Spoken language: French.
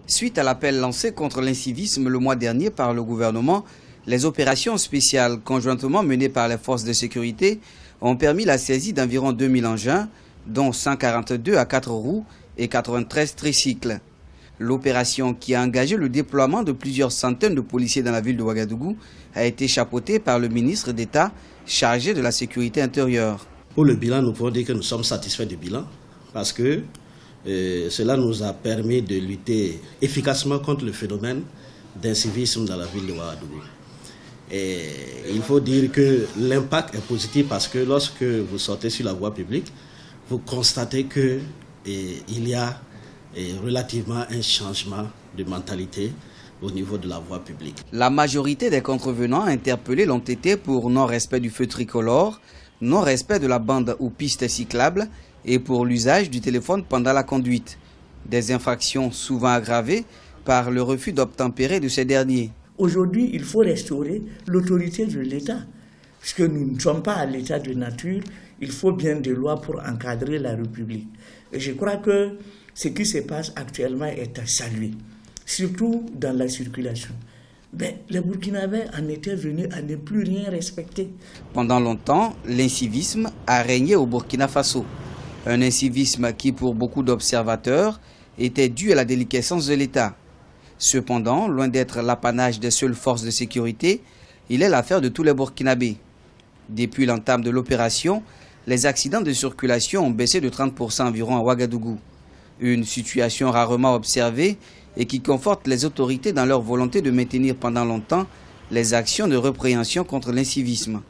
Suite à l'appel lancé contre l'incivisme le mois dernier par le gouvernement, les opérations spéciales conjointement menées par les forces de sécurité ont permis la saisie d'environ 2000 engins, dont 142 à 4 roues et 93 tricycles. L'opération, qui a engagé le déploiement de plusieurs centaines de policiers dans la ville de Ouagadougou, a été chapeautée par le ministre d'État chargé de la sécurité intérieure. Pour le bilan, nous pouvons dire que nous sommes satisfaits du bilan parce que cela nous a permis de lutter efficacement contre le phénomène d'incivisme dans la ville de Ouagadougou. Et il faut dire que l'impact est positif parce que lorsque vous sortez sur la voie publique, vous constatez qu'il y a relativement un changement de mentalité au niveau de la voie publique. La majorité des contrevenants interpellés l'ont été pour non-respect du feu tricolore, non-respect de la bande ou piste cyclable et pour l'usage du téléphone pendant la conduite. Des infractions souvent aggravées par le refus d'obtempérer de ces derniers. Aujourd'hui, il faut restaurer l'autorité de l'État. Puisque nous ne sommes pas à l'état de nature, il faut bien des lois pour encadrer la République. Et je crois que ce qui se passe actuellement est à saluer, surtout dans la circulation. Mais les Burkinabés en étaient venus à ne plus rien respecter. Pendant longtemps, l'incivisme a régné au Burkina Faso. Un incivisme qui, pour beaucoup d'observateurs, était dû à la déliquescence de l'État. Cependant, loin d'être l'apanage des seules forces de sécurité, il est l'affaire de tous les Burkinabés. Depuis l'entame de l'opération, les accidents de circulation ont baissé de 30% environ à Ouagadougou. Une situation rarement observée et qui conforte les autorités dans leur volonté de maintenir pendant longtemps les actions de répréhension contre l'incivisme.